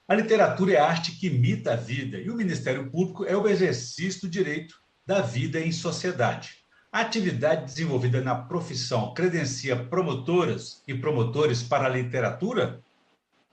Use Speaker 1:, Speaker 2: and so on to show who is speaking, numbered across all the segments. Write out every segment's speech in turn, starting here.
Speaker 1: A literatura é a arte que imita a vida e o Ministério Público é o exercício do direito da vida em sociedade. A atividade desenvolvida na profissão credencia promotoras e promotores para a literatura?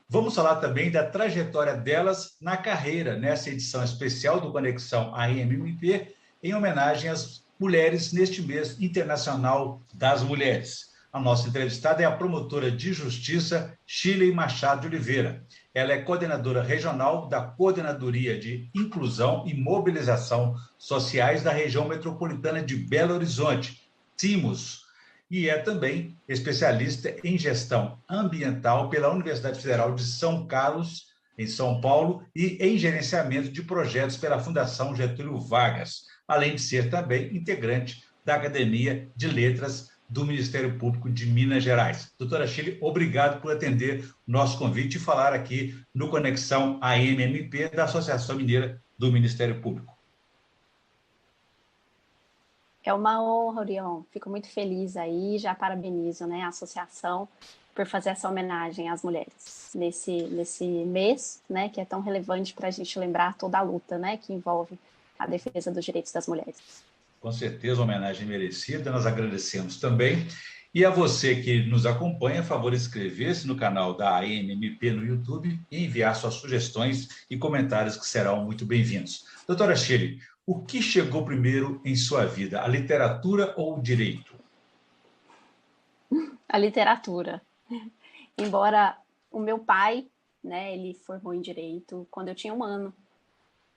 Speaker 1: Vamos falar também da trajetória delas na carreira, nessa edição especial do Conexão AMMP, em homenagem às mulheres neste mês internacional das mulheres. A nossa entrevistada é a promotora de justiça Shirley Machado de Oliveira. Ela é coordenadora regional da Coordenadoria de Inclusão e Mobilização Sociais da região metropolitana de Belo Horizonte, CIMOS, e é também especialista em gestão ambiental pela Universidade Federal de São Carlos, em São Paulo, e em gerenciamento de projetos pela Fundação Getúlio Vargas, além de ser também integrante da Academia de Letras do Ministério Público de Minas Gerais. Doutora Shirley, obrigado por atender o nosso convite e falar aqui no Conexão AMMP da Associação Mineira do Ministério Público.
Speaker 2: É uma honra, Orion. Fico muito feliz aí, já parabenizo, né, a associação por fazer essa homenagem às mulheres nesse mês, né, que é tão relevante para a gente lembrar toda a luta, né, que envolve a defesa dos direitos das mulheres.
Speaker 1: Com certeza, uma homenagem merecida, nós agradecemos também. E a você que nos acompanha, por favor, inscrever-se no canal da AMMP no YouTube e enviar suas sugestões e comentários que serão muito bem-vindos. Doutora Shirley, o que chegou primeiro em sua vida, a literatura ou o direito?
Speaker 2: A literatura. Embora o meu pai, né, ele formou em direito quando eu tinha 1 ano.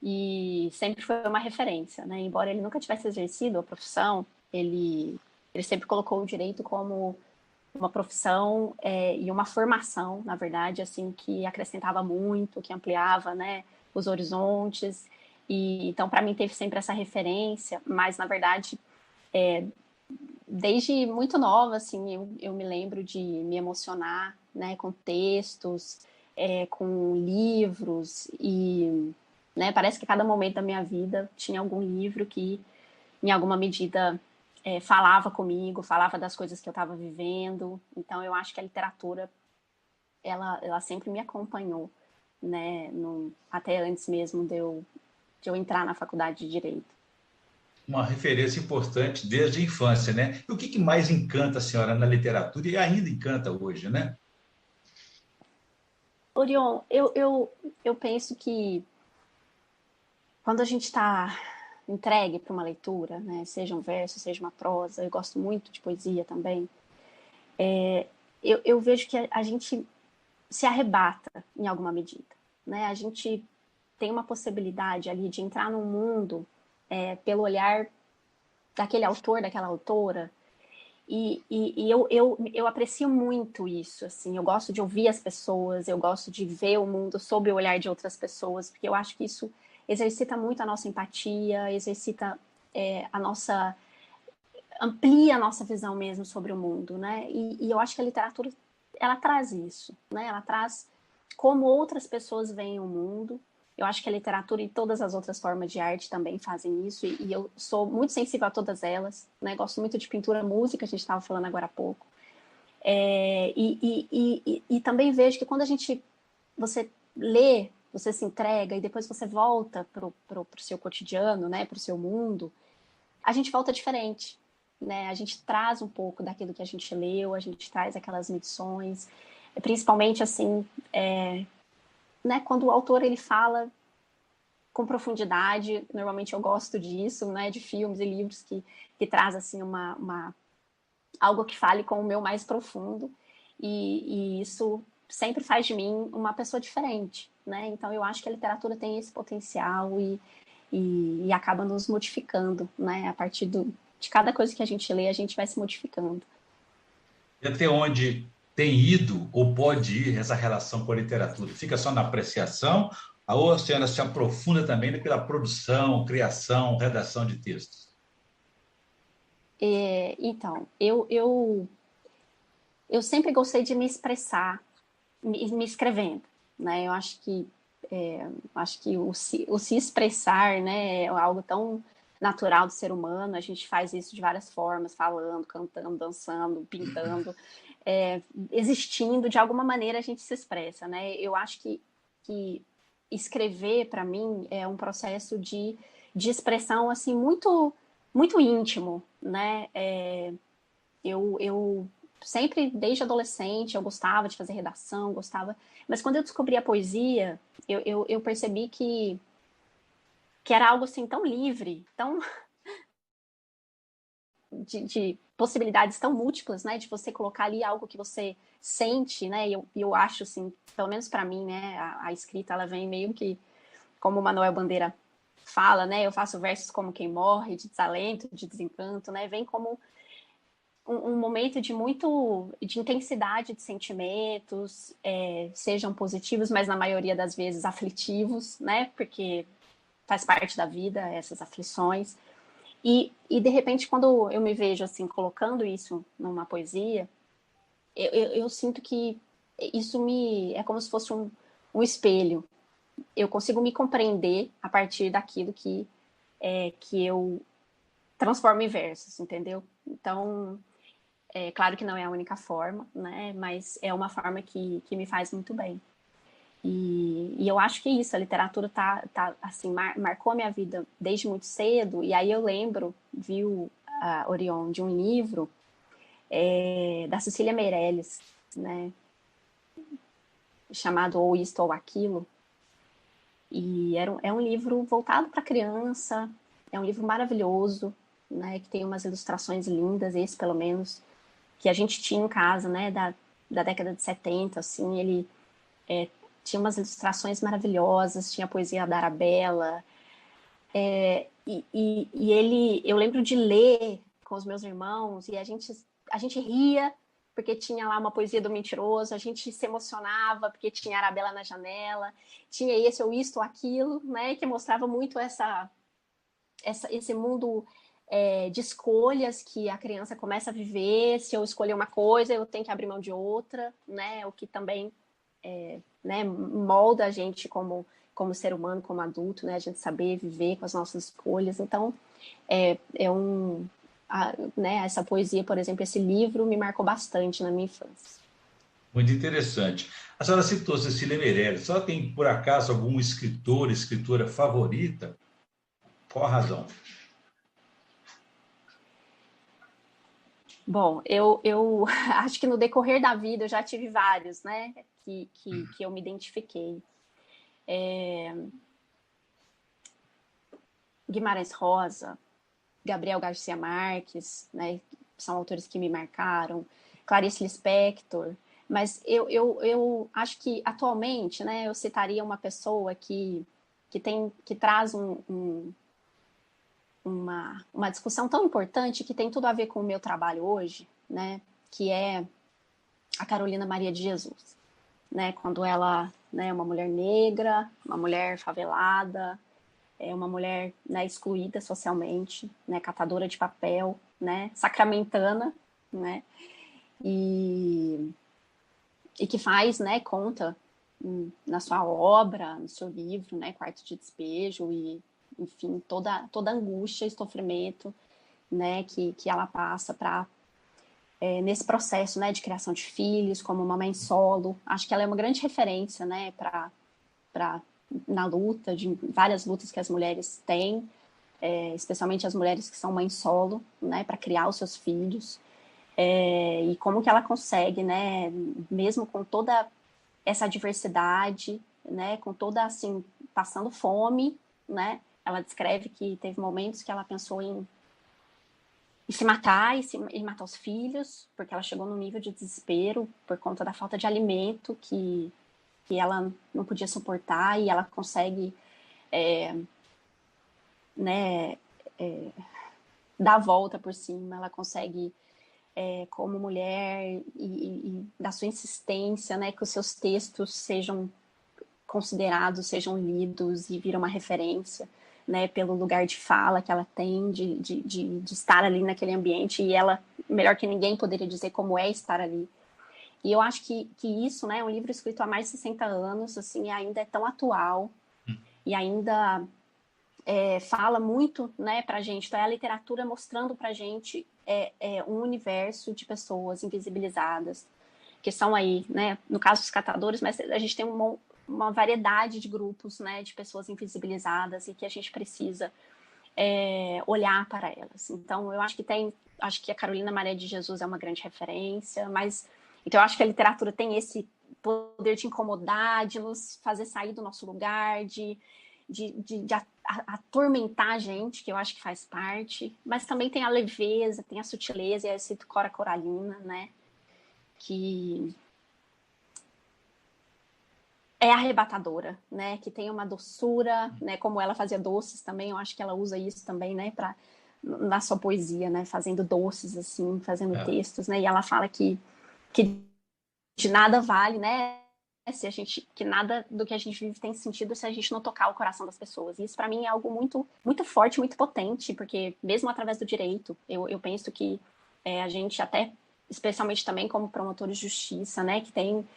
Speaker 2: E sempre foi uma referência, né? Embora ele nunca tivesse exercido a profissão, ele sempre colocou o direito como uma profissão e uma formação, na verdade, assim, que acrescentava muito, que ampliava, né, os horizontes. E então, para mim, teve sempre essa referência, mas, na verdade, desde muito nova, assim, eu me lembro de me emocionar, né, com textos, com livros, e, né, parece que cada momento da minha vida tinha algum livro que, em alguma medida, falava comigo, falava das coisas que eu estava vivendo. Então, eu acho que a literatura, ela sempre me acompanhou, né, até antes mesmo de eu entrar na faculdade de Direito.
Speaker 1: Uma referência importante desde a infância, né? E o que mais encanta a senhora na literatura e ainda encanta hoje, né?
Speaker 2: Orion, eu penso que quando a gente está entregue para uma leitura, né, seja um verso, seja uma prosa, eu gosto muito de poesia também, eu vejo que a gente se arrebata em alguma medida, né? A gente tem uma possibilidade ali de entrar num mundo pelo olhar daquele autor, daquela autora, e eu aprecio muito isso, assim, eu gosto de ouvir as pessoas, eu gosto de ver o mundo sob o olhar de outras pessoas, porque eu acho que isso exercita muito a nossa empatia, exercita amplia a nossa visão mesmo sobre o mundo, né? E eu acho que a literatura, ela traz isso, né? Ela traz como outras pessoas veem o mundo. Eu acho que a literatura e todas as outras formas de arte também fazem isso, e eu sou muito sensível a todas elas, né? Gosto muito de pintura, música, a gente estava falando agora há pouco. E também vejo que quando você lê, você se entrega e depois você volta pro seu cotidiano, né? Pro seu mundo, a gente volta diferente, né? A gente traz um pouco daquilo que a gente leu, a gente traz aquelas medições, principalmente assim, né, quando o autor ele fala com profundidade. Normalmente eu gosto disso, né, de filmes e livros que traz assim algo que fale com o meu mais profundo, e isso sempre faz de mim uma pessoa diferente, né? Então eu acho que a literatura tem esse potencial e acaba nos modificando, né? A partir de cada coisa que a gente lê, a gente vai se modificando.
Speaker 1: E até onde tem ido ou pode ir essa relação com a literatura? Fica só na apreciação ou a senhora se aprofunda também pela produção, criação, redação de textos?
Speaker 2: Então, eu sempre gostei de me expressar me escrevendo, né? Eu acho que o se expressar, né, é algo tão natural do ser humano. A gente faz isso de várias formas, falando, cantando, dançando, pintando, existindo. De alguma maneira a gente se expressa, né? Eu acho que que escrever, para mim, é um processo de expressão, assim, muito, muito íntimo, né? Eu sempre, desde adolescente, eu gostava de fazer redação, gostava... Mas quando eu descobri a poesia, eu percebi que era algo, assim, tão livre, tão... de possibilidades tão múltiplas, né? De você colocar ali algo que você sente, né? E eu acho, assim, pelo menos para mim, né? A escrita, ela vem meio que, como o Manuel Bandeira fala, né? Eu faço versos como quem morre, de desalento, de desencanto, né? Vem como um momento de intensidade de sentimentos, sejam positivos, mas na maioria das vezes aflitivos, né? Porque faz parte da vida essas aflições. De repente, quando eu me vejo assim colocando isso numa poesia, eu sinto que isso é como se fosse um espelho. Eu consigo me compreender a partir daquilo que eu transformo em versos, entendeu? Então, é claro que não é a única forma, né? Mas é uma forma que me faz muito bem. E eu acho que é isso, a literatura tá assim, marcou a minha vida desde muito cedo, e aí eu lembro, viu, Orion, de um livro da Cecília Meirelles, né, chamado Ou Isto ou Aquilo, e é um livro voltado para criança, é um livro maravilhoso, né, que tem umas ilustrações lindas, esse pelo menos, que a gente tinha em casa, né, da década de 70, assim, ele tinha umas ilustrações maravilhosas, tinha a poesia da Arabella, eu lembro de ler com os meus irmãos, e a gente ria, porque tinha lá uma poesia do mentiroso, a gente se emocionava, porque tinha Arabella na janela, tinha esse ou isto ou aquilo, né, que mostrava muito esse mundo de escolhas que a criança começa a viver. Se eu escolher uma coisa, eu tenho que abrir mão de outra, né, o que também né, molda a gente como ser humano, como adulto, né, a gente saber viver com as nossas escolhas. Então, né, essa poesia, por exemplo, esse livro me marcou bastante na minha infância.
Speaker 1: Muito interessante. A senhora citou Cecília Meirelles. A senhora tem, por acaso, algum escritor, escritora favorita? Qual a razão?
Speaker 2: Bom, eu acho que no decorrer da vida eu já tive vários, né, que eu me identifiquei. Guimarães Rosa, Gabriel Garcia Marques, né, são autores que me marcaram, Clarice Lispector, mas eu acho que atualmente, né, eu citaria uma pessoa que traz uma discussão tão importante que tem tudo a ver com o meu trabalho hoje, né, que é a Carolina Maria de Jesus, né, quando ela, né, é uma mulher negra, uma mulher favelada, é uma mulher, né, excluída socialmente, né, catadora de papel, né, sacramentana, né, e, e que faz, né, conta na sua obra, no seu livro, né, Quarto de Despejo, e enfim, toda a angústia e sofrimento, né, que ela passa nesse processo, né, de criação de filhos, como uma mãe solo. Acho que ela é uma grande referência, né, na luta, de várias lutas que as mulheres têm, especialmente as mulheres que são mães solo, né, para criar os seus filhos, e como que ela consegue, né, mesmo com toda essa diversidade, né, com toda, assim, passando fome, né, ela descreve que teve momentos que ela pensou em se matar e matar os filhos, porque ela chegou num nível de desespero por conta da falta de alimento que ela não podia suportar, e ela consegue né, dar a volta por cima, ela consegue, como mulher, e da sua insistência, né, que os seus textos sejam considerados, sejam lidos e viram uma referência, né, pelo lugar de fala que ela tem, de estar ali naquele ambiente, e ela, melhor que ninguém, poderia dizer como é estar ali. E eu acho que isso, né, é um livro escrito há mais de 60 anos, assim, ainda é tão atual, e ainda fala muito, né, pra gente. Então é a literatura mostrando pra gente um universo de pessoas invisibilizadas, que são aí, né, no caso dos catadores, mas a gente tem uma variedade de grupos, né, de pessoas invisibilizadas e que a gente precisa olhar para elas. Então, eu acho que a Carolina Maria de Jesus é uma grande referência, mas então eu acho que a literatura tem esse poder de incomodar, de nos fazer sair do nosso lugar, de atormentar a gente, que eu acho que faz parte, mas também tem a leveza, tem a sutileza, e aí eu cito Cora Coralina, né, que é arrebatadora, né, que tem uma doçura, né, como ela fazia doces também, eu acho que ela usa isso também, né, na sua poesia, né, fazendo doces, assim, fazendo textos, né, e ela fala que de nada vale, né, que nada do que a gente vive tem sentido se a gente não tocar o coração das pessoas. E isso, para mim, é algo muito, muito forte, muito potente, porque mesmo através do direito, eu penso que a gente até, especialmente também como promotores de justiça, né, que tem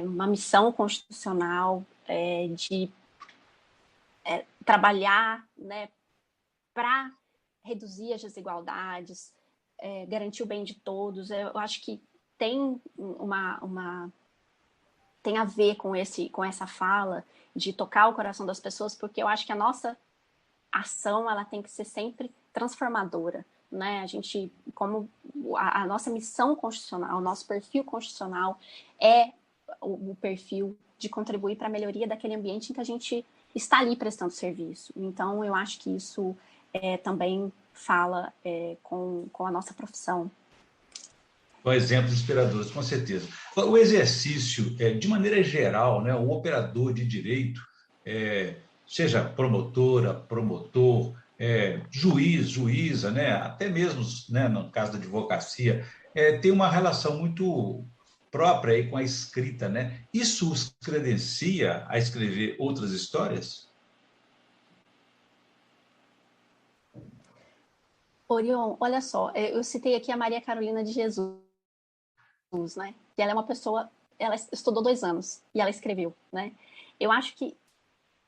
Speaker 2: uma missão constitucional de trabalhar, né, para reduzir as desigualdades, garantir o bem de todos. Eu acho que tem tem a ver com essa fala de tocar o coração das pessoas, porque eu acho que a nossa ação ela tem que ser sempre transformadora, né? A gente, como a nossa missão constitucional, o nosso perfil constitucional é o perfil de contribuir para a melhoria daquele ambiente em que a gente está ali prestando serviço. Então, eu acho que isso também fala com a nossa profissão.
Speaker 1: São exemplos inspiradores, com certeza. O exercício, de maneira geral, né, o operador de direito, seja promotora, promotor, juiz, juíza, né, até mesmo, né, no caso da advocacia, tem uma relação muito própria aí com a escrita, né? Isso os credencia a escrever outras histórias?
Speaker 2: Orion, olha só, eu citei aqui a Maria Carolina de Jesus, né? E ela é uma pessoa, ela estudou 2 anos e ela escreveu, né? Eu acho que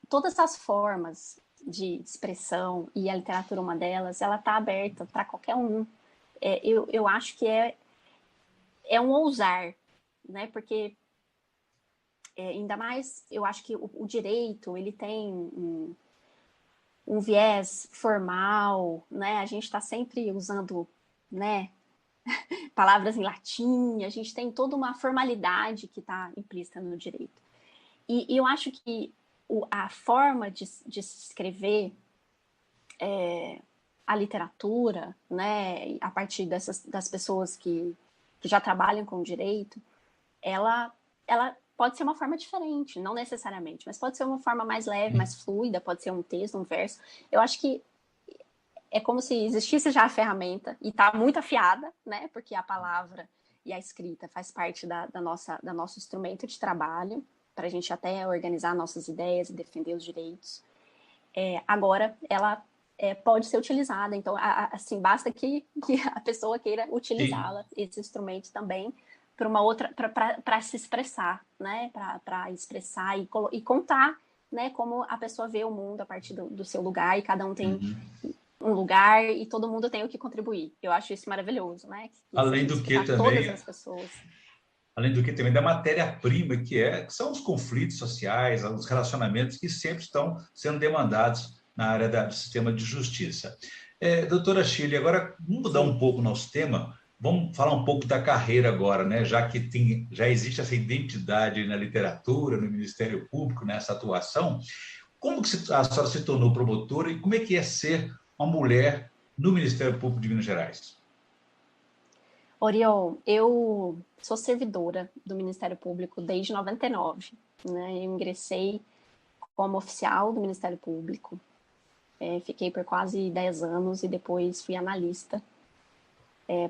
Speaker 2: todas as formas de expressão, e a literatura uma delas, ela está aberta para qualquer um. Eu acho que é um ousar, né? Porque ainda mais, eu acho que o direito, ele tem um viés formal, né? A gente está sempre usando, né, palavras em latim, a gente tem toda uma formalidade que está implícita no direito. E eu acho que a forma de se escrever a literatura, né, a partir das pessoas que já trabalham com o direito, ela pode ser uma forma diferente, não necessariamente, mas pode ser uma forma mais leve, mais fluida, pode ser um texto, um verso. Eu acho que é como se existisse já a ferramenta e está muito afiada, né? Porque a palavra e a escrita faz parte do nosso instrumento de trabalho, para a gente até organizar nossas ideias e defender os direitos. Agora, ela pode ser utilizada, então, assim, basta que a pessoa queira utilizá-la, esse instrumento também, para uma outra, para se expressar, né? Para expressar e contar, né? Como a pessoa vê o mundo a partir do seu lugar, e cada um tem um lugar e todo mundo tem o que contribuir. Eu acho isso maravilhoso, né? Que se a
Speaker 1: Além
Speaker 2: gente
Speaker 1: do que
Speaker 2: escutar todas
Speaker 1: também
Speaker 2: as pessoas.
Speaker 1: Além do que também da matéria-prima, que são os conflitos sociais, os relacionamentos que sempre estão sendo demandados na área do sistema de justiça. Doutora Shirley, agora vamos mudar um pouco o nosso tema, vamos falar um pouco da carreira agora, né? Já que já existe essa identidade na literatura, no Ministério Público, nessa atuação. Como que a senhora se tornou promotora e como é que é ser uma mulher no Ministério Público de Minas Gerais?
Speaker 2: Oriol, eu sou servidora do Ministério Público desde 99, né? Eu ingressei como oficial do Ministério Público, fiquei por quase 10 anos e depois fui analista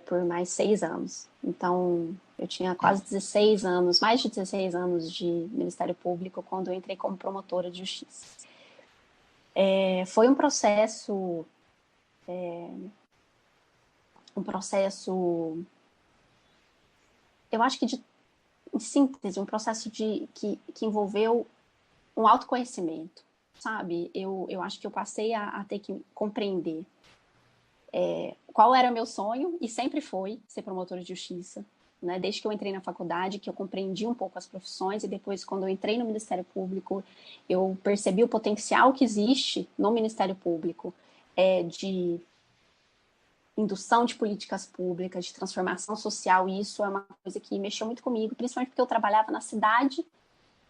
Speaker 2: por mais 6 anos. Então, eu tinha quase 16 anos, mais de 16 anos de Ministério Público quando eu entrei como promotora de justiça. Foi um processo eu acho que em síntese, um processo que envolveu um autoconhecimento, sabe? Eu acho que eu passei a ter que compreender qual era o meu sonho, e sempre foi ser promotora de justiça, né? Desde que eu entrei na faculdade, que eu compreendi um pouco as profissões, e depois, quando eu entrei no Ministério Público, eu percebi o potencial que existe no Ministério Público de indução de políticas públicas, de transformação social, e isso é uma coisa que mexeu muito comigo, principalmente porque eu trabalhava na cidade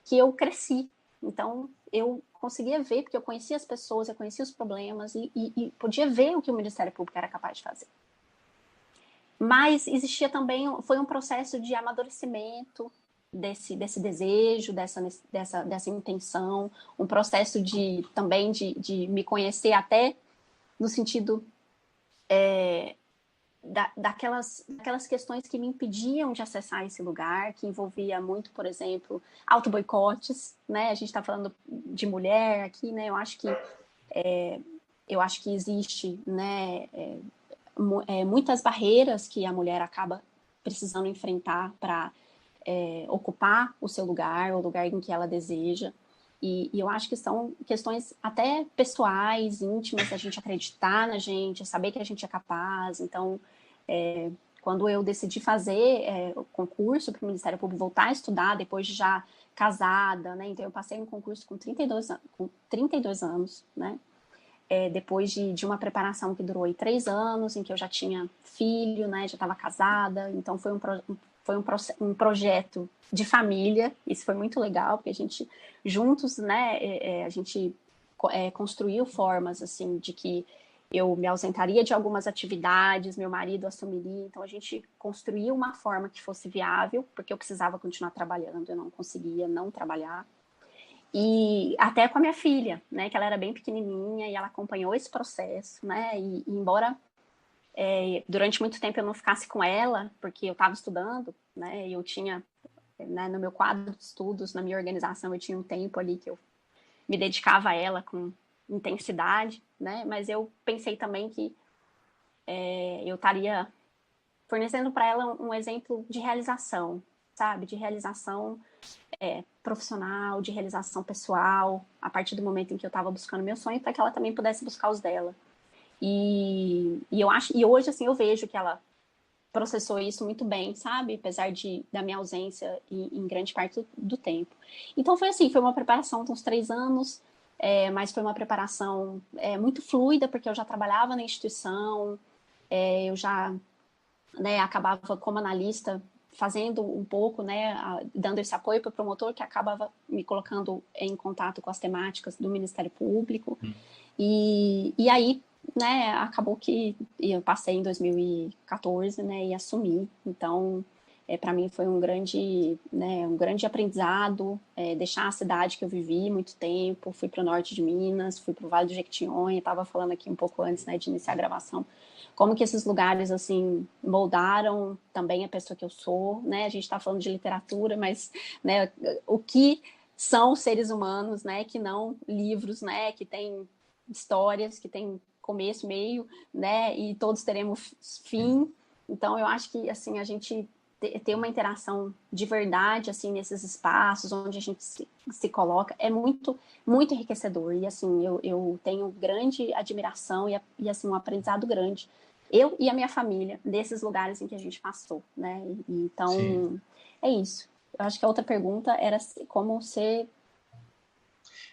Speaker 2: que eu cresci. Então, eu conseguia ver, porque eu conhecia as pessoas, eu conhecia os problemas, e podia ver o que o Ministério Público era capaz de fazer. Mas existia também, foi um processo de amadurecimento desse desejo, dessa intenção, um processo também de me conhecer até no sentido daquelas questões que me impediam de acessar esse lugar, que envolvia muito, por exemplo, auto-boicotes, né? A gente está falando de mulher aqui, né? Eu acho que existe, né, muitas barreiras que a mulher acaba precisando enfrentar para ocupar o seu lugar, o lugar em que ela deseja. E eu acho que são questões até pessoais, íntimas, a gente acreditar na gente, saber que a gente é capaz. Então, quando eu decidi fazer o concurso para o Ministério Público, voltar a estudar, depois de já casada, né? Então, eu passei no concurso com 32 anos, né? Depois de uma preparação que durou 3 anos, em que eu já tinha filho, né? Já estava casada. Então, foi um projeto de família. Isso foi muito legal, porque a gente, juntos, né? A gente construiu formas, assim, de que eu me ausentaria de algumas atividades, meu marido assumiria. Então, a gente construiu uma forma que fosse viável, porque eu precisava continuar trabalhando, eu não conseguia não trabalhar. E até com a minha filha, né, que ela era bem pequenininha e ela acompanhou esse processo, né, e embora durante muito tempo eu não ficasse com ela, porque eu estava estudando, né, e eu tinha, né, no meu quadro de estudos, na minha organização, eu tinha um tempo ali que eu me dedicava a ela com intensidade, né, mas eu pensei também que eu estaria fornecendo para ela um exemplo de realização, sabe, de realização profissional, de realização pessoal, a partir do momento em que eu estava buscando meu sonho, para que ela também pudesse buscar os dela. E eu acho, e hoje assim eu vejo que ela processou isso muito bem, sabe? Apesar da minha ausência em grande parte do tempo. Então foi assim, foi uma preparação de uns 3 anos, mas foi uma preparação muito fluida, porque eu já trabalhava na instituição, eu já, né, acabava como analista fazendo um pouco, né, dando esse apoio para o promotor, que acabava me colocando em contato com as temáticas do Ministério Público. E aí, né, acabou que eu passei em 2014, né, e assumi. Então, para mim foi um grande aprendizado, deixar a cidade que eu vivi muito tempo. Fui para o norte de Minas, fui para o Vale do Jequitinhonha, estava falando aqui um pouco antes, né, de iniciar a gravação, como que esses lugares, assim, moldaram também a pessoa que eu sou, né? A gente está falando de literatura, mas, né, o que são seres humanos, né, que não livros, né, que tem histórias, que tem começo, meio, né, e todos teremos fim. Então, eu acho que, assim, a gente ter uma interação de verdade, assim, nesses espaços onde a gente se coloca, é muito, muito enriquecedor. E, assim, eu tenho grande admiração e, assim, um aprendizado grande. Eu e a minha família, desses lugares em que a gente passou, né? Então, sim, é isso. Eu acho que a outra pergunta era como ser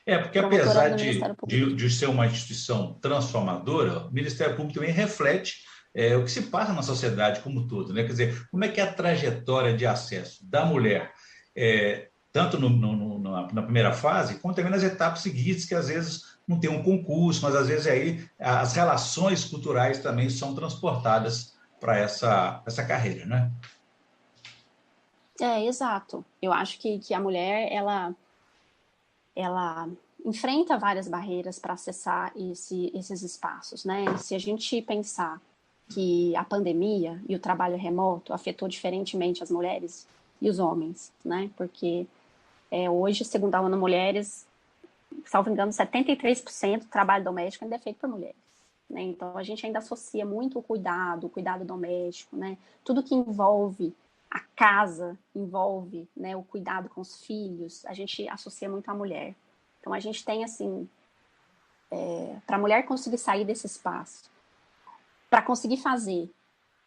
Speaker 1: porque apesar de ser uma instituição transformadora, o Ministério Público também reflete o que se passa na sociedade como um todo, né? Quer dizer, como é que é a trajetória de acesso da mulher, tanto na primeira fase, como também nas etapas seguintes, que às vezes não tem um concurso, mas às vezes aí as relações culturais também são transportadas para essa carreira, né?
Speaker 2: Exato. Eu acho que a mulher, ela enfrenta várias barreiras para acessar esses espaços, né? Se a gente pensar que a pandemia e o trabalho remoto afetou diferentemente as mulheres e os homens, né? Porque hoje, segundo a ONU Mulheres, salvo engano, 73% do trabalho doméstico ainda é feito por mulheres. Né? Então, a gente ainda associa muito o cuidado doméstico, né? Tudo que envolve a casa, envolve, né, o cuidado com os filhos, a gente associa muito à mulher. Então, a gente tem, assim, para a mulher conseguir sair desse espaço, para conseguir fazer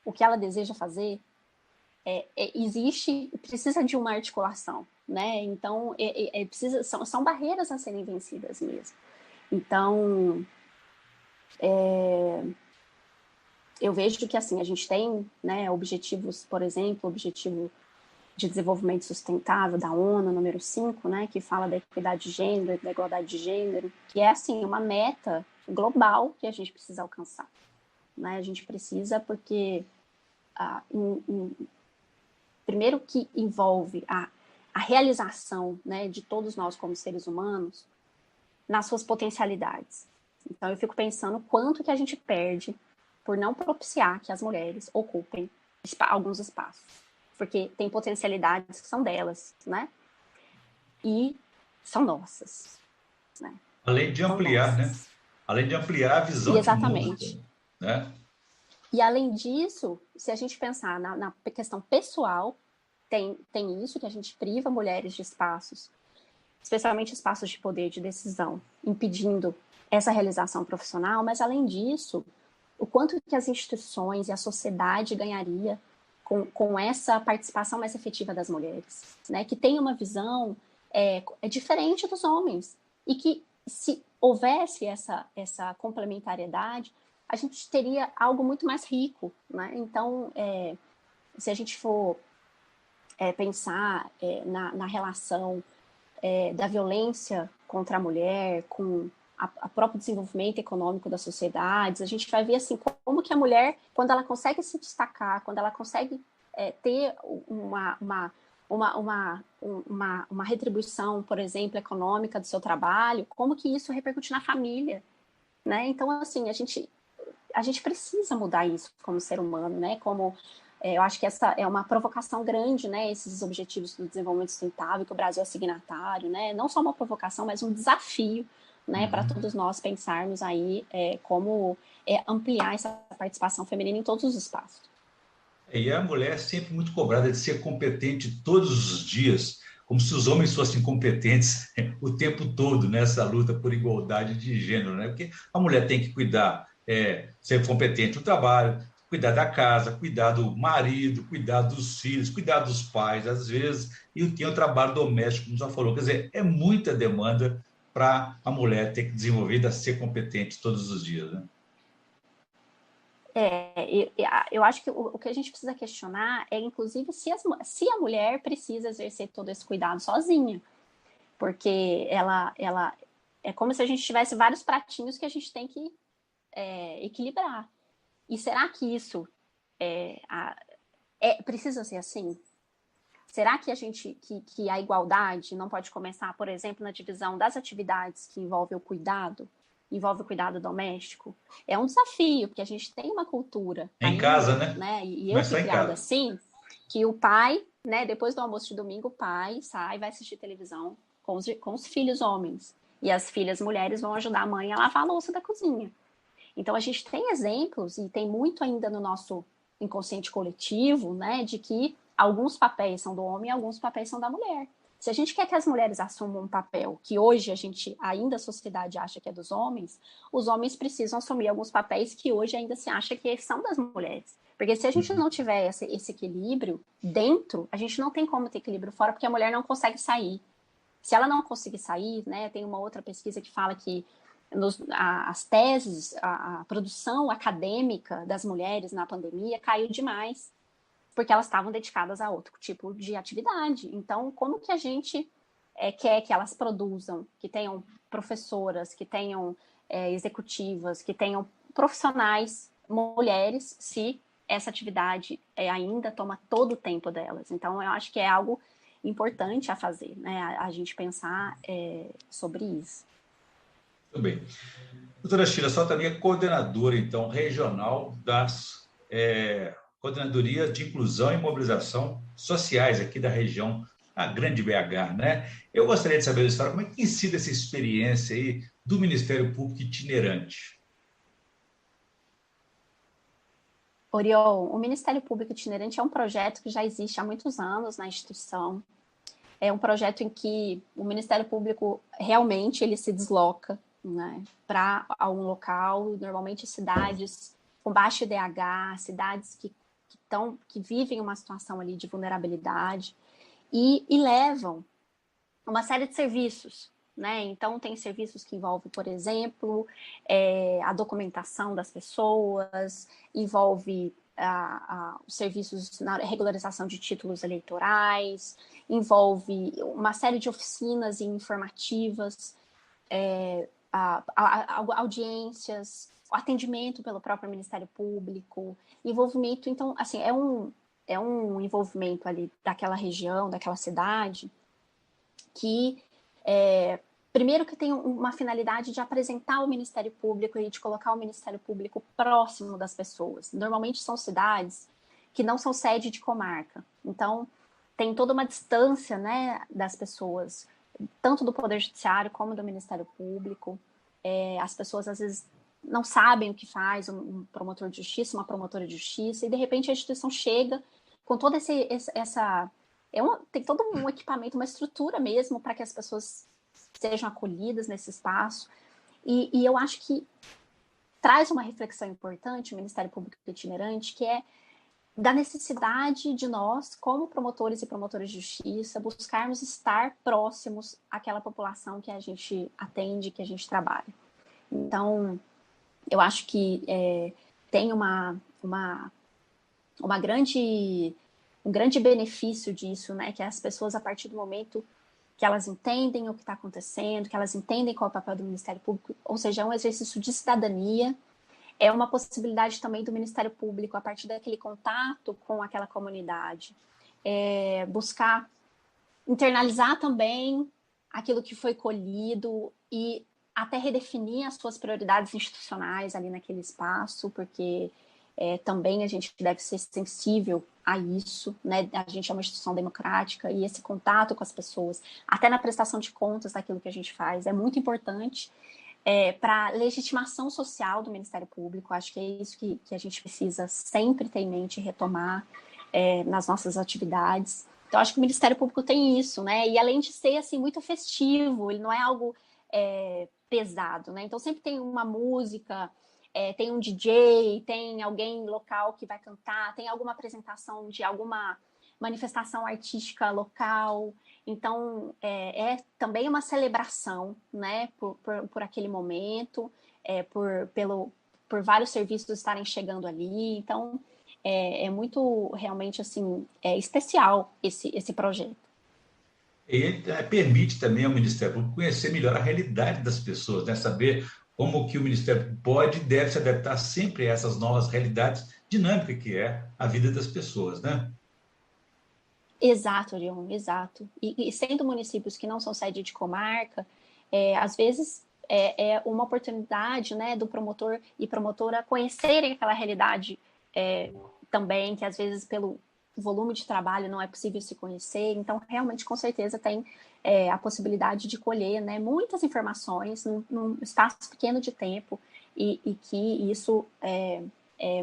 Speaker 2: o que ela deseja fazer, precisa de uma articulação, né? Então, são barreiras a serem vencidas mesmo. Então, eu vejo que, assim, a gente tem, né, objetivos, por exemplo, o Objetivo de Desenvolvimento Sustentável da ONU, número 5, né, que fala da equidade de gênero, da igualdade de gênero, que é, assim, uma meta global que a gente precisa alcançar, né? A gente precisa porque, primeiro que envolve a realização, né, de todos nós como seres humanos nas suas potencialidades. Então, eu fico pensando quanto que a gente perde por não propiciar que as mulheres ocupem alguns espaços. Porque tem potencialidades que são delas, né? E são nossas, né?
Speaker 1: Além de ampliar, né? Além de ampliar a visão de mundo,
Speaker 2: Exatamente.
Speaker 1: né?
Speaker 2: E, além disso, se a gente pensar na questão pessoal, tem isso, que a gente priva mulheres de espaços, especialmente espaços de poder, de decisão, impedindo essa realização profissional, mas, além disso, o quanto que as instituições e a sociedade ganharia com essa participação mais efetiva das mulheres, né? Que tem uma visão diferente dos homens, e que, se houvesse essa complementariedade, a gente teria algo muito mais rico, né? Então, se a gente for pensar na relação da violência contra a mulher com a próprio desenvolvimento econômico das sociedades, a gente vai ver, assim, como que a mulher, quando ela consegue se destacar, quando ela consegue ter uma retribuição, por exemplo, econômica do seu trabalho, como que isso repercute na família, né? Então, assim, a gente precisa mudar isso como ser humano, né? Eu acho que essa é uma provocação grande, né? Esses objetivos do desenvolvimento sustentável, que o Brasil é signatário, né? Não só uma provocação, mas um desafio, né? Para todos nós pensarmos aí como ampliar essa participação feminina em todos os espaços.
Speaker 1: E a mulher é sempre muito cobrada de ser competente todos os dias, como se os homens fossem competentes o tempo todo nessa luta por igualdade de gênero, né? Porque a mulher tem que cuidar, ser competente no trabalho, cuidar da casa, cuidar do marido, cuidar dos filhos, cuidar dos pais, às vezes, e tem o trabalho doméstico, como já falou. Quer dizer, é muita demanda para a mulher ter que desenvolver, ser competente todos os dias, né?
Speaker 2: Eu acho que o que a gente precisa questionar é, inclusive, se a mulher precisa exercer todo esse cuidado sozinha, porque ela é como se a gente tivesse vários pratinhos que a gente tem que equilibrar. E será que isso precisa ser assim? Será que que a igualdade não pode começar, por exemplo, na divisão das atividades que envolve o cuidado doméstico? É um desafio, porque a gente tem uma cultura
Speaker 1: Em
Speaker 2: ainda,
Speaker 1: casa, né?
Speaker 2: né? E eu fui
Speaker 1: Começar em
Speaker 2: criada
Speaker 1: casa.
Speaker 2: assim, que o pai, né, depois do almoço de domingo, o pai sai, vai assistir televisão com os filhos homens. E as filhas mulheres vão ajudar a mãe a lavar a louça da cozinha. Então, a gente tem exemplos, e tem muito ainda no nosso inconsciente coletivo, né, de que alguns papéis são do homem e alguns papéis são da mulher. Se a gente quer que as mulheres assumam um papel que hoje ainda a sociedade acha que é dos homens, os homens precisam assumir alguns papéis que hoje ainda se acha que são das mulheres. Porque se a gente não tiver esse equilíbrio dentro, a gente não tem como ter equilíbrio fora, porque a mulher não consegue sair. Se ela não conseguir sair, né, tem uma outra pesquisa que fala que as teses, a produção acadêmica das mulheres na pandemia caiu demais, porque elas estavam dedicadas a outro tipo de atividade. Então, como que a gente quer que elas produzam, que tenham professoras, que tenham executivas, que tenham profissionais, mulheres, se essa atividade ainda toma todo o tempo delas? Então, eu acho que é algo importante a fazer, né? A gente pensar sobre isso.
Speaker 1: Muito bem. Doutora Sheila, só também é coordenadora, então, regional das Coordenadorias de Inclusão e Mobilização Sociais aqui da região, a Grande BH, né? Eu gostaria de saber da história, como é que tem sido essa experiência aí do Ministério Público itinerante?
Speaker 2: Oriol, o Ministério Público Itinerante é um projeto que já existe há muitos anos na instituição. É um projeto em que o Ministério Público realmente ele se desloca, né, para um local, normalmente cidades com baixo IDH, cidades que que vivem uma situação ali de vulnerabilidade e levam uma série de serviços, né? Então, tem serviços que envolvem, por exemplo, a documentação das pessoas, envolve os serviços na regularização de títulos eleitorais, envolve uma série de oficinas informativas, audiências, atendimento pelo próprio Ministério Público, envolvimento. Então, assim, é um envolvimento ali daquela região, daquela cidade, que primeiro que tem uma finalidade de apresentar o Ministério Público e de colocar o Ministério Público próximo das pessoas. Normalmente são cidades que não são sede de comarca. Então, tem toda uma distância, né, das pessoas, tanto do Poder Judiciário como do Ministério Público. As pessoas, às vezes, não sabem o que faz um promotor de justiça, uma promotora de justiça, e, de repente, a instituição chega com toda essa... tem todo um equipamento, uma estrutura mesmo para que as pessoas sejam acolhidas nesse espaço. E eu acho que traz uma reflexão importante o Ministério Público Itinerante, que é da necessidade de nós, como promotores e promotoras de justiça, buscarmos estar próximos àquela população que a gente atende, que a gente trabalha. Então, eu acho que tem um grande benefício disso, né? Que as pessoas, a partir do momento que elas entendem o que está acontecendo, que elas entendem qual é o papel do Ministério Público, ou seja, é um exercício de cidadania, é uma possibilidade também do Ministério Público, a partir daquele contato com aquela comunidade, buscar internalizar também aquilo que foi colhido e até redefinir as suas prioridades institucionais ali naquele espaço, porque também a gente deve ser sensível a isso, né? A gente é uma instituição democrática e esse contato com as pessoas, até na prestação de contas daquilo que a gente faz, é muito importante para a legitimação social do Ministério Público. Acho que é isso que a gente precisa sempre ter em mente e retomar nas nossas atividades. Então, acho que o Ministério Público tem isso, né? E além de ser assim, muito festivo, ele não é algo pesado, né? Então, sempre tem uma música, tem um DJ, tem alguém local que vai cantar, tem alguma apresentação de alguma manifestação artística local. Então, também uma celebração, né, por aquele momento, por vários serviços estarem chegando ali. Então, é muito, realmente, assim, especial esse projeto.
Speaker 1: E permite também ao Ministério Público conhecer melhor a realidade das pessoas, né? Saber como que o Ministério pode e deve se adaptar sempre a essas novas realidades dinâmicas que é a vida das pessoas, né?
Speaker 2: Exato, Leon, exato. E sendo municípios que não são sede de comarca, às vezes é uma oportunidade, né, do promotor e promotora conhecerem aquela realidade também, que às vezes pelo volume de trabalho não é possível se conhecer. Então, realmente, com certeza, tem a possibilidade de colher, né, muitas informações num espaço pequeno de tempo e que isso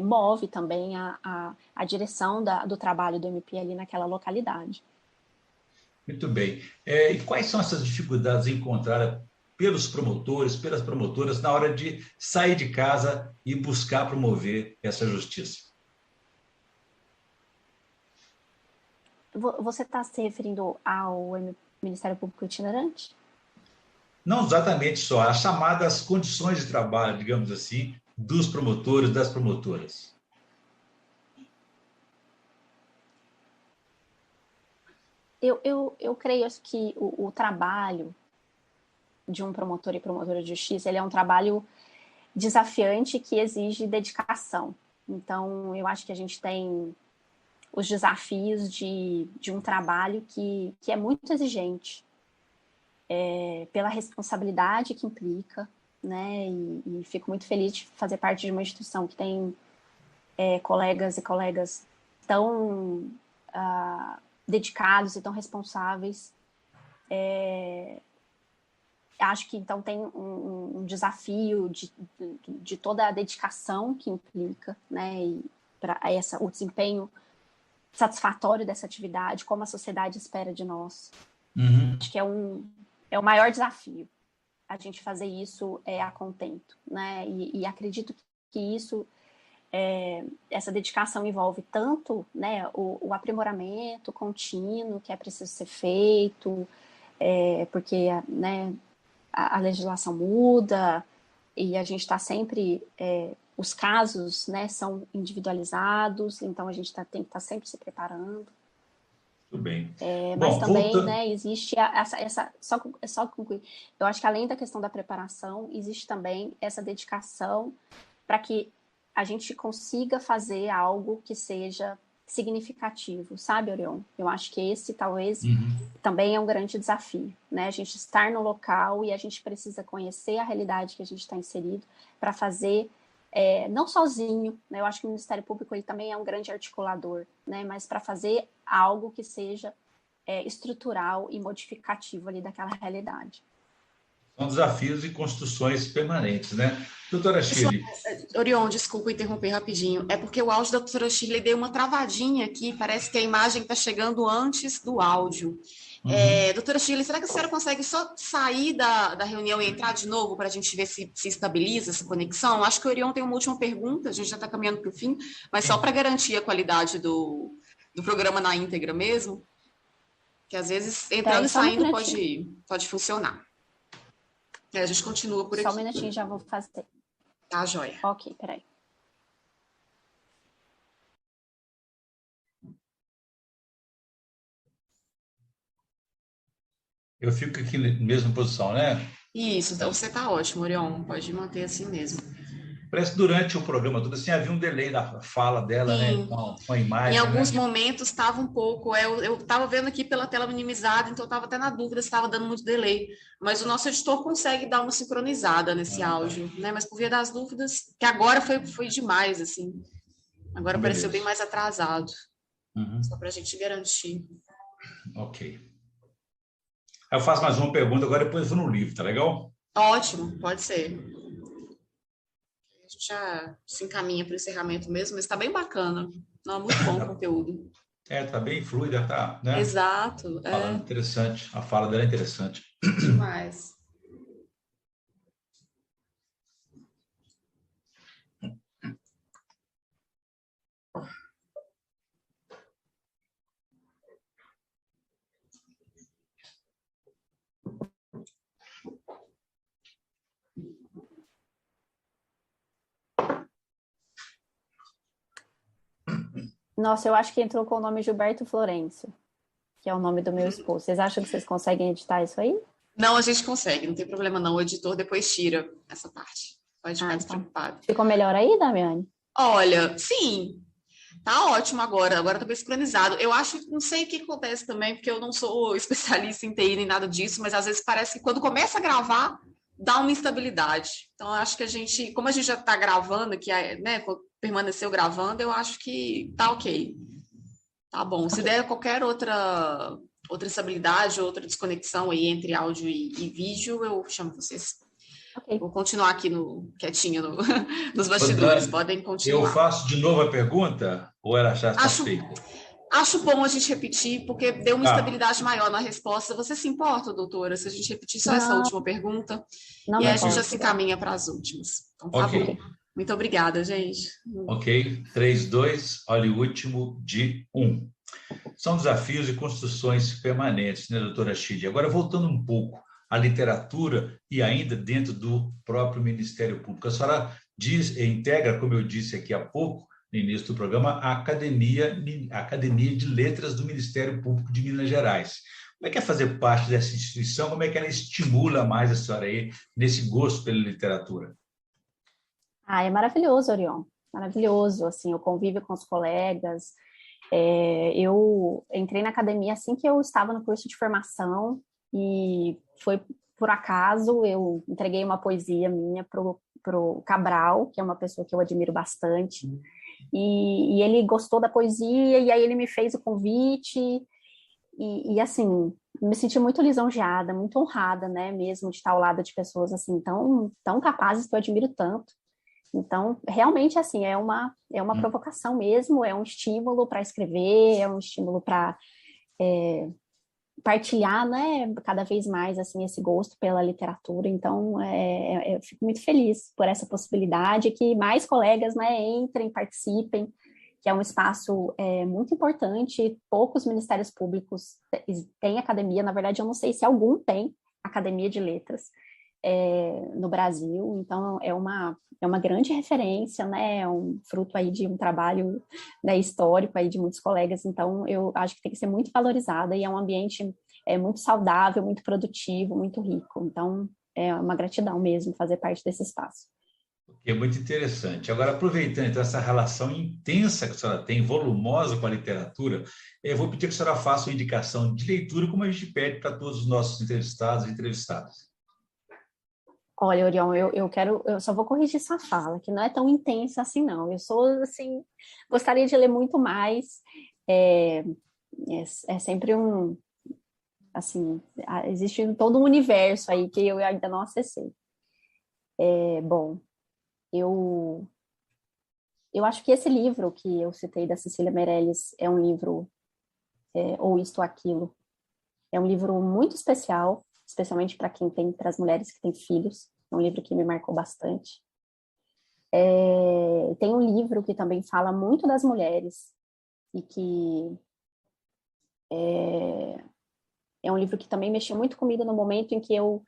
Speaker 2: move também a direção do trabalho do MP ali naquela localidade.
Speaker 1: Muito bem. E quais são essas dificuldades encontradas pelos promotores, pelas promotoras, na hora de sair de casa e buscar promover essa justiça?
Speaker 2: Você está se referindo ao Ministério Público Itinerante?
Speaker 1: Não exatamente só, as chamadas condições de trabalho, digamos assim, dos promotores, das promotoras.
Speaker 2: Eu creio que o trabalho de um promotor e promotora de justiça, ele é um trabalho desafiante que exige dedicação. Então, eu acho que a gente tem os desafios de um trabalho que é muito exigente, pela responsabilidade que implica, né? E fico muito feliz de fazer parte de uma instituição que tem colegas e colegas tão dedicados e tão responsáveis. Acho que então tem um desafio de toda a dedicação que implica, né? E para o desempenho satisfatório dessa atividade, como a sociedade espera de nós.
Speaker 1: Uhum.
Speaker 2: Acho que é o maior desafio, a gente fazer isso a contento, né? E acredito que isso essa dedicação envolve tanto, né, o aprimoramento contínuo que é preciso ser feito, porque, né, a legislação muda e a gente está sempre, os casos, né, são individualizados, então a gente tem que estar sempre se preparando.
Speaker 1: Tudo bem.
Speaker 2: Mas
Speaker 1: Bom,
Speaker 2: também,
Speaker 1: voltando.
Speaker 2: né, existe só concluir. Eu acho que além da questão da preparação, existe também essa dedicação para que a gente consiga fazer algo que seja significativo, sabe, Orion? Eu acho que esse talvez também é um grande desafio, né? A gente estar no local e a gente precisa conhecer a realidade que a gente está inserido para fazer, não sozinho, né? Eu acho que o Ministério Público ele também é um grande articulador, né? Mas para fazer algo que seja estrutural e modificativo ali daquela realidade.
Speaker 1: São desafios e construções permanentes, né? Doutora Shirley.
Speaker 3: Orion, desculpa interromper rapidinho. É porque o áudio da doutora Shirley deu uma travadinha aqui, parece que a imagem está chegando antes do áudio. Doutora Shirley, será que a senhora consegue só sair da reunião e entrar de novo para a gente ver se estabiliza essa conexão? Acho que o Orion tem uma última pergunta, a gente já está caminhando para o fim, mas só para garantir a qualidade do programa na íntegra mesmo, que às vezes entrando e saindo pode funcionar. A gente continua por aqui.
Speaker 2: Só um minutinho, já vou fazer.
Speaker 3: Tá, joia.
Speaker 2: Ok, peraí.
Speaker 1: Eu fico aqui na mesma posição, né?
Speaker 3: Isso, então você tá ótimo, Orion. Pode manter assim mesmo.
Speaker 1: Parece que durante o programa todo assim, havia um delay na fala dela,
Speaker 3: Sim.
Speaker 1: né? Com a imagem.
Speaker 3: Em alguns
Speaker 1: né?
Speaker 3: momentos estava um pouco. Eu estava vendo aqui pela tela minimizada, então eu estava até na dúvida se estava dando muito delay. Mas o nosso editor consegue dar uma sincronizada nesse áudio, né? Mas por via das dúvidas, que agora foi demais, assim. Agora pareceu bem mais atrasado. Só para a gente garantir.
Speaker 1: Ok. Eu faço mais uma pergunta agora, depois eu vou no livro, tá legal?
Speaker 3: Ótimo, pode ser. A gente já se encaminha para o encerramento mesmo, mas está bem bacana. Não, muito bom o conteúdo.
Speaker 1: Tá bem fluida, tá, né?
Speaker 3: Exato.
Speaker 1: Interessante. A fala dela é interessante.
Speaker 3: Demais.
Speaker 2: Nossa, eu acho que entrou com o nome Gilberto Florencio, que é o nome do meu esposo. Vocês acham que vocês conseguem editar isso aí?
Speaker 3: Não, a gente consegue, não tem problema não. O editor depois tira essa parte. Pode ficar despreocupado.
Speaker 2: Ficou melhor aí, Damiane?
Speaker 3: Olha, sim, tá ótimo agora. Agora tá bem sincronizado. Eu acho, não sei o que acontece também, porque eu não sou especialista em TI nem nada disso, mas às vezes parece que quando começa a gravar, dá uma instabilidade. Então, eu acho que a gente, como a gente já tá gravando, que né, permaneceu gravando, eu acho que tá ok. Tá bom. Se der qualquer outra estabilidade, outra desconexão aí entre áudio e vídeo, eu chamo vocês.
Speaker 2: Okay.
Speaker 3: Vou continuar aqui quietinho nos bastidores. Podem continuar.
Speaker 1: Eu faço de novo a pergunta ou ela já está feita?
Speaker 3: Acho bom a gente repetir, porque deu uma estabilidade maior na resposta. Você se importa, doutora, se a gente repetir só essa última pergunta?
Speaker 2: Não,
Speaker 3: e aí a gente já se encaminha para as últimas. Então, tá bom. Muito obrigada, gente.
Speaker 1: Ok. 3, 2, olha o último de 1. São desafios e construções permanentes, né, doutora Chide? Agora, voltando um pouco à literatura e ainda dentro do próprio Ministério Público. A senhora integra, como eu disse aqui há pouco, no início do programa, a Academia de Letras do Ministério Público de Minas Gerais. Como é que é fazer parte dessa instituição? Como é que ela estimula mais a senhora aí nesse gosto pela literatura?
Speaker 2: É maravilhoso, Orion. Maravilhoso, assim, o convívio com os colegas. Eu entrei na academia assim que eu estava no curso de formação e foi por acaso, eu entreguei uma poesia minha pro Cabral, que é uma pessoa que eu admiro bastante, e ele gostou da poesia, e aí ele me fez o convite, e assim, me senti muito lisonjeada, muito honrada, né, mesmo de estar ao lado de pessoas assim, tão capazes que eu admiro tanto. Então, realmente, assim, é uma provocação mesmo, é um estímulo para escrever, é um estímulo para partilhar, né, cada vez mais, assim, esse gosto pela literatura. Então, eu fico muito feliz por essa possibilidade, que mais colegas, né, entrem, participem, que é um espaço muito importante. Poucos ministérios públicos têm academia. Na verdade, eu não sei se algum tem academia de letras no Brasil. Então, é uma grande referência, né? É um fruto aí de um trabalho, né, histórico aí de muitos colegas. Então, eu acho que tem que ser muito valorizada, e é um ambiente muito saudável, muito produtivo, muito rico. Então, é uma gratidão mesmo fazer parte desse espaço.
Speaker 1: É muito interessante. Agora, aproveitando então, essa relação intensa que a senhora tem, volumosa com a literatura, eu vou pedir que a senhora faça uma indicação de leitura, como a gente pede para todos os nossos entrevistados e entrevistadas.
Speaker 2: Olha, Orion, eu só vou corrigir sua fala, que não é tão intensa assim, não. Eu sou, assim, gostaria de ler muito mais. É sempre assim, existe todo um universo aí que eu ainda não acessei. Bom, eu acho que esse livro que eu citei da Cecília Meirelles é um livro, Ou Isto ou Aquilo, é um livro muito especial, especialmente para as mulheres que têm filhos. É um livro que me marcou bastante. Tem um livro que também fala muito das mulheres e que é um livro que também mexeu muito comigo no momento em que eu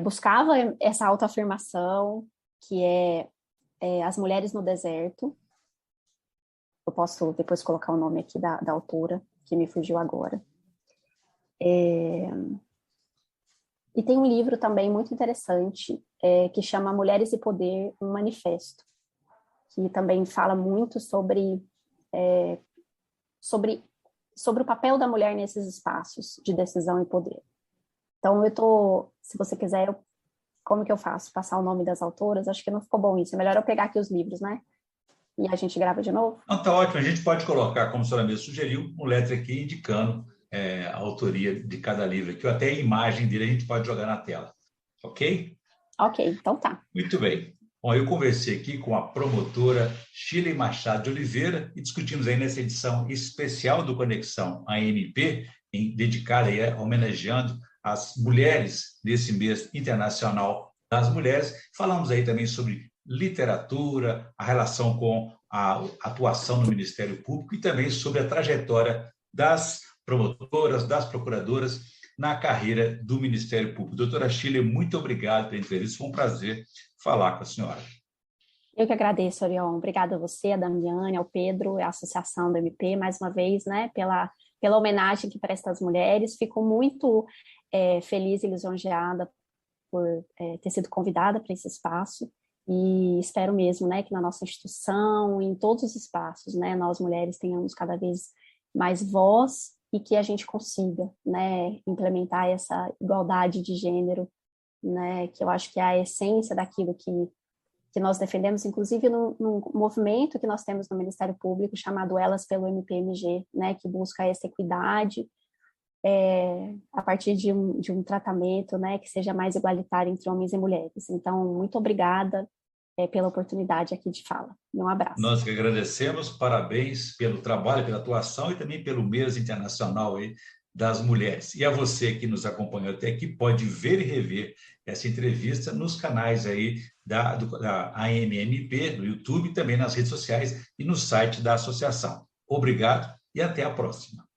Speaker 2: buscava essa autoafirmação, que é As Mulheres no Deserto. Eu posso depois colocar o nome aqui da autora, que me fugiu agora. E tem um livro também muito interessante, que chama Mulheres e Poder, um Manifesto, que também fala muito sobre o papel da mulher nesses espaços de decisão e poder. Então, se você quiser, como que eu faço? Passar o nome das autoras? Acho que não ficou bom isso. É melhor eu pegar aqui os livros, né? E a gente grava de novo?
Speaker 1: Não, tá ótimo. A gente pode colocar, como a senhora mesmo sugeriu, um letra aqui indicando a autoria de cada livro aqui, ou até a imagem dele a gente pode jogar na tela. Ok?
Speaker 2: Ok, então tá.
Speaker 1: Muito bem. Bom, eu conversei aqui com a promotora Shirley Machado de Oliveira e discutimos aí nessa edição especial do Conexão AMP, dedicada aí, homenageando as mulheres nesse mês internacional das mulheres. Falamos aí também sobre literatura, a relação com a atuação no Ministério Público e também sobre a trajetória das promotoras, das procuradoras na carreira do Ministério Público. Doutora Shirley, muito obrigado pela entrevista, foi um prazer falar com a senhora.
Speaker 2: Eu que agradeço, Orion. Obrigada a você, a Damiane, ao Pedro, a Associação do MP, mais uma vez, né, pela homenagem que presta às mulheres. Fico muito feliz e lisonjeada por ter sido convidada para esse espaço, e espero mesmo, né, que na nossa instituição, em todos os espaços, né, nós mulheres tenhamos cada vez mais voz e que a gente consiga, né, implementar essa igualdade de gênero, né, que eu acho que é a essência daquilo que nós defendemos, inclusive num movimento que nós temos no Ministério Público chamado Elas pelo MPMG, né, que busca essa equidade a partir de um tratamento, né, que seja mais igualitário entre homens e mulheres. Então, muito obrigada pela oportunidade aqui de fala. Um abraço.
Speaker 1: Nós que agradecemos, parabéns pelo trabalho, pela atuação e também pelo mês internacional aí das mulheres. E a você que nos acompanhou até aqui, pode ver e rever essa entrevista nos canais aí da AMMP, no YouTube, também nas redes sociais e no site da associação. Obrigado e até a próxima.